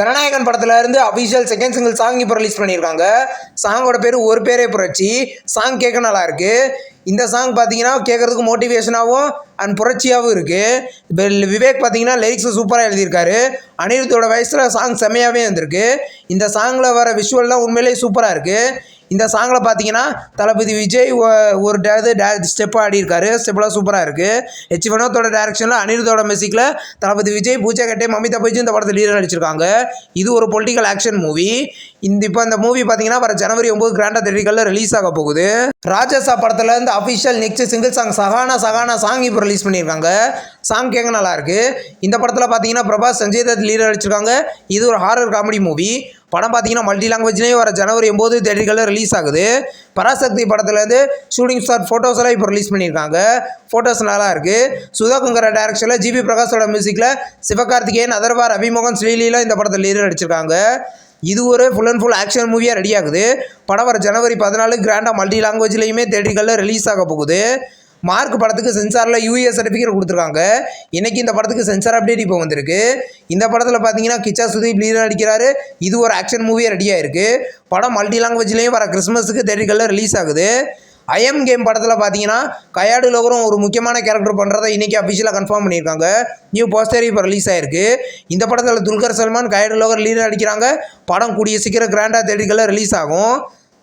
ஜனநாயகன் படத்துல இருந்து official second single song இப்போ ரிலீஸ் பண்ணியிருக்காங்க. சாங்கோட பேர் ஒரு பேரே புரட்சி. சாங் கேட்க நல்லா இருக்கு. இந்த சாங் பார்த்தீங்கன்னா கேட்கறதுக்கு மோட்டிவேஷனாகவும் அண்ட் புரட்சியாகவும் இருக்குது. விவேக் பார்த்தீங்கன்னா லிரிக்ஸ் சூப்பராக எழுதியிருக்காரு. அனிருத்தோட வயசில் சாங் செம்மையாகவே வந்திருக்கு. இந்த சாங்கில் வர விஷுவல்லாம் உண்மையிலேயே சூப்பராக இருக்குது. இந்த சாங்கில் பார்த்தீங்கன்னா தளபதி விஜய் ஒரு ஸ்டெப் ஆடியிருக்காரு. ஸ்டெப்லாம் சூப்பராக இருக்குது. ஹெச் வினோத்தோட டேரக்ஷனில் அனிருத்தோட மியூசிக்கில் தளபதி விஜய், பூஜா கட்டே, மமிதா பைஜு இந்த படத்தில் லீடர் நடிச்சிருக்காங்க. இது ஒரு பொலிட்டிக்கல் ஆக்ஷன் மூவி. இப்போ இந்த மூவி பார்த்தீங்கன்னா வர ஜனவரி 9 கிராண்டாக தேட்டர்களில் ரிலீஸ் ஆக போகுது. ராஜசா படத்தில் இருந்து official next single song Sahana song இப்போ ரிலீஸ் பண்ணியிருக்காங்க. சாங் கேட்க நல்லா இருக்கு. இந்த படத்தில் பார்த்தீங்கன்னா பிரபாஸ், சஞ்சய் தத் லீடர் நடிச்சிருக்காங்க. இது ஒரு ஹாரர் காமெடி மூவி. படம் பார்த்தீங்கன்னா மல்டி லாங்குவேஜ்லேயே வர ஜனவரி 9 தேட்டர்களில் ரிலீஸ் ஆகுது. பராசக்தி படத்துலேருந்து ஷூட்டிங் ஸ்டார் ஃபோட்டோஸ் எல்லாம் இப்போ ரிலீஸ் பண்ணியிருக்காங்க. ஃபோட்டோஸ் நல்லா இருக்குது. சுதாகுங்கர டேரக்ஷனில் ஜிபி பிரகாஷோட மியூசிக்கில் சிவகார்த்திகேயன், அதர்வா, ரவிமோகன், ஸ்ரீலீலா இந்த படத்தில் லீடர் நடிச்சிருக்காங்க. இது ஒரு ஃபுல் அண்ட் ஃபுல் ஆக்ஷன் மூவியாக ரெடி ஆகுது. படம் வர ஜனவரி 14 கிராண்டாக மல்டி லாங்குவேஜ்லேயுமே தேட்டர்களில் ரிலீஸ் ஆக போகுது. மார்க் படத்துக்கு சென்சாரில் யூஎஸ் சர்டிஃபிகேட் கொடுத்துருக்காங்க. இன்றைக்கி இந்த படத்துக்கு சென்சார் அப்டேட் இப்போ வந்திருக்கு. இந்த படத்தில் பார்த்தீங்கன்னா கிச்சா சுதீப் லீடர் நடிக்கிறாரு. இது ஒரு ஆக்ஷன் மூவியாக ரெடியாக இருக்குது. படம் மல்டி லாங்குவேஜ்லேயும் வர கிறிஸ்மஸுக்கு தேட்டர்களில் ரிலீஸ் ஆகுது. ஐஎம் கேம் படத்தில் பார்த்தீங்கன்னா கயாடு லோகரும் ஒரு முக்கியமான கேரக்டர் பண்ணுறதை இன்றைக்கி அஃபிஷியலாக கன்ஃபார்ம் பண்ணியிருக்காங்க. நியூ போஸ்டர் இப்போ ரிலீஸ் ஆகிருக்கு. இந்த படத்தில் துல்கர் சல்மான், கயாடு லோகர் லீடர் நடிக்கிறாங்க. படம் கூடிய சீக்கிரம் கிராண்டாக தேட்டர்களில் ரிலீஸ் ஆகும்.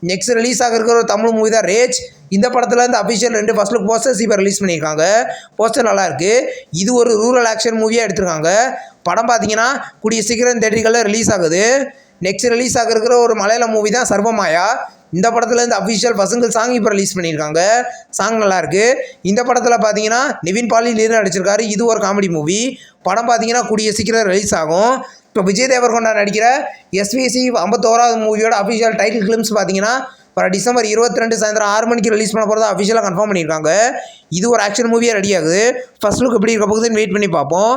நெக்ஸ்ட் ரிலீஸ் ஆக இருக்கிற ஒரு தமிழ் மூவி தான் ரேஜ். இந்த படத்தில் இந்த அஃபிஷியல் 2 ஃபர்ஸ்ட் லுக் போஸ்டர்ஸ் இப்போ ரிலீஸ் பண்ணியிருக்காங்க. போஸ்டர் நல்லாயிருக்கு. இது ஒரு ரூரல் ஆக்ஷன் மூவியாக எடுத்திருக்காங்க. படம் பார்த்தீங்கன்னா கூடிய சீக்கிரம் தேட்டர்களில் ரிலீஸ் ஆகுது. நெக்ஸ்ட் ரிலீஸ் ஆக இருக்கிற ஒரு மலையாள மூவி தான் சர்வமாயா. இந்த படத்தில் இந்த அஃபிஷியல் பசங்கள் சாங் இப்போ ரிலீஸ் பண்ணியிருக்காங்க. சாங் நல்லாயிருக்கு. இந்த படத்தில் பார்த்தீங்கன்னா நிவின் பாலி லீடர் நடிச்சிருக்காரு. இது ஒரு காமெடி மூவி. படம் பார்த்தீங்கன்னா கூடிய சீக்கிரம் ரிலீஸ் ஆகும். இப்போ விஜய் தேவர்கொண்டா நடிக்கிற எஸ்விசி 51வது மூவியோட அஃபிஷியல் டைட்டில் ஃபிலிம்ஸ் பார்த்தீங்கன்னா வர டிசம்பர் 22 சாயந்தரம் 6 மணிக்கு ரிலீஸ் பண்ண போகிறதா அஃபிஷியலாக கன்ஃபார்ம் பண்ணியிருக்காங்க. இது ஒரு ஆக்ஷன் மூவியாக ரெடி ஆகுது. ஃபர்ஸ்ட் லுக் எப்படி இருக்க போகுதுன்னு வெயிட் பண்ணி பார்ப்போம்.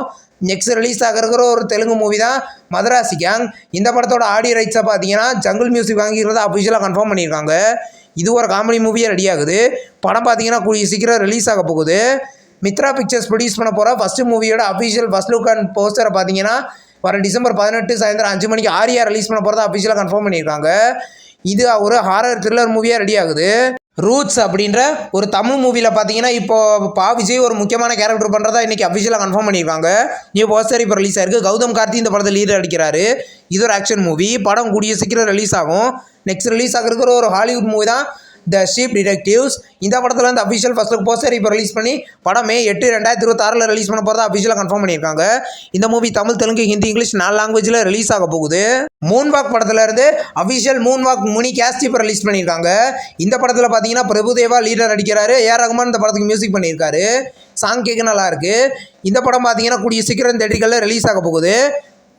நெக்ஸ்ட் ரிலீஸ் ஆகிற ஒரு தெலுங்கு மூவி தான் மதராசி கேங். இந்த படத்தோட ஆடியோ ரைட்ஸை பார்த்தீங்கன்னா ஜங்கிள் மியூசிக் வாங்கிக்கிறத அஃபிஷியலாக கன்ஃபார்ம் பண்ணியிருக்காங்க. இது ஒரு காமெடி மூவியாக ரெடி ஆகுது. படம் பார்த்தீங்கன்னா கூடிய சீக்கிரம் ரிலீஸ் ஆக போகுது. மித்ரா பிக்சர்ஸ் ப்ரொடியூஸ் பண்ண போகிற ஃபஸ்ட்டு மூவியோட அஃபிஷியல் ஃபர்ஸ்ட் லுக் அண்ட் போஸ்டரை பார்த்தீங்கன்னா வர டிசம்பர் 18 சாயந்தரம் 5 மணிக்கு ஆரியா ரிலீஸ் பண்ண போகிறதா அஃபிஷியலாக கன்ஃபார்ம் பண்ணியிருக்காங்க. இது ஒரு ஹாரர் த்ரில்லர் மூவியாக ரெடி ஆகுது. ரூட்ஸ் அப்படின்ற ஒரு தமிழ் மூவியில் பார்த்தீங்கன்னா இப்போ விஜய் ஒரு முக்கியமான கேரக்டர் பண்ணுறதா இன்றைக்கி அஃபிஷியலாக கன்ஃபார்ம் பண்ணியிருக்காங்க. நியூ போஸ்டர் இப்போ ரிலீஸ் ஆயிருக்கு. கௌதம் கார்த்தி இந்த படத்தில் லீடர் அடிக்கிறாரு. இது ஒரு ஆக்ஷன் மூவி. படம் கூடிய சீக்கிரம் ரிலீஸ் ஆகும். நெக்ஸ்ட் ரிலீஸ் ஆகிருக்கிற ஒரு ஹாலிவுட் மூவி தான் த ஷீப் டிடெக்டிவ்ஸ். இந்த படத்தில் வந்து அஃபிஷியல் ஃபர்ஸ்ட் லுக் போஸ்டர் இப்போ ரிலீஸ் பண்ணி படம் May 8, 2026 ரிலீஸ் பண்ண போகிறதா அஃபிஷியலாக கன்ஃபார்ம் பண்ணியிருக்காங்க. இந்த மூவி தமிழ், தெலுங்கு, ஹிந்தி, இங்கிலீஷ் 4 லாங்குவேஜில் ரிலீஸ் ஆக போகுது. மூன்வாக் படத்தில் இருந்து அஃபிஷியல் மூன்வாக் முனி கேஸ்ட் இப்போ ரிலீஸ் பண்ணியிருக்காங்க. இந்த படத்தில் பார்த்தீங்கன்னா பிரபுதேவா லீடர் நடிக்கிறாரு. ஏஆர் ரகுமான் இந்த படத்துக்கு மியூசிக் பண்ணியிருக்காரு. சாங் கேட்க நல்லா இருக்கு. இந்த படம் பார்த்தீங்கன்னா கூடிய சீக்கிரம் தேட்டர்களில் ரிலீஸ் ஆக போகுது.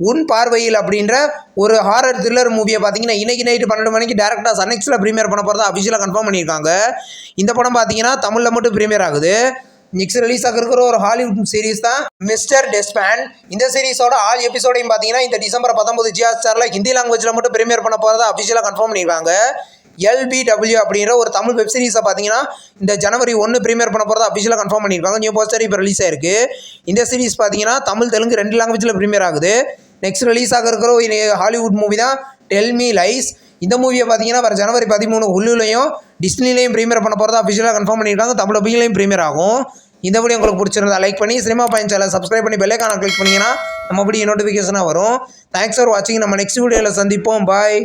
உன் பார்வையில் அப்படின்ற ஒரு ஹாரர் த்ரில்லர் மூவியை பார்த்தீங்கன்னா இன்னைக்கு நைட்டு 12 மணிக்கு டேரக்டாக சன்நெக்ஸில் ப்ரீமியர் பண்ண போகிறதா அஃபிஷியலாக கன்ஃபார்ம் பண்ணியிருக்காங்க. இந்த படம் பார்த்தீங்கன்னா தமிழில் மட்டும் ப்ரீமியர் ஆகுது. நெக்ஸ்ட் ரிலீஸ் ஆகிருக்கிற ஒரு ஹாலிவுட் சீரிஸ் தான் மிஸ்டர் டெஸ்பேன். இந்த சீரிஸோட ஆல் எபிசோடையும் பார்த்தீங்கன்னா இந்த டிசம்பர் 19 ஜிஆர்ஸ்டாரில் ஹிந்தி லாங்குவேஜில் மட்டும் ப்ரீமியர் பண்ண போகிறதா அஃபிஷியலாக கன்ஃபார்ம் பண்ணியிருக்காங்க. LBW அப்படின்ற ஒரு தமிழ் வெப் சீரிஸை பார்த்தீங்கன்னா இந்த ஜனவரி 1 ப்ரீமியர் பண்ண போகிறதா அஃபிஷியலாக கன்ஃபார்ம் பண்ணியிருக்காங்க. நியூ போஸ்டர் இப்போ ரிலீஸ் ஆயிருக்கு. இந்த சீரிஸ் பார்த்தீங்கன்னா தமிழ், தெலுங்கு 2 லாங்குவேஜில் ப்ரீமியர் ஆகுது. நெக்ஸ்ட் ரிலீஸ் ஆகிருக்கிற ஒரு ஹாலிவுட் மூவி தான் டெல் மீ லைஸ். இந்த மூவியை பார்த்தீங்கன்னா வர ஜனவரி 13 ஹுல்லுலையும் டிஸ்னிலையும் ப்ரீமியர் பண்ண போகிறதா அஃபிஷியலாக கன்ஃபார்ம் பண்ணியிருக்காங்க. தமிழ் டப்பிங்லையும் ப்ரீமியர் ஆகும். இந்த வீடியோ உங்களுக்கு பிடிச்சிருந்தா லைக் பண்ணி சினிமா பாயிண்ட் சேனல் சப்ஸ்கிரைப் பண்ணி பெல் ஐகானை கிளிக் பண்ணிங்கன்னா நம்ம வீடியோ நோட்டிஃபிகேஷனாக வரும். தேங்க்ஸ் ஃபார் வாட்சிங். நம்ம நெக்ஸ்ட் வீடியோவில் சந்திப்போம். பாய்.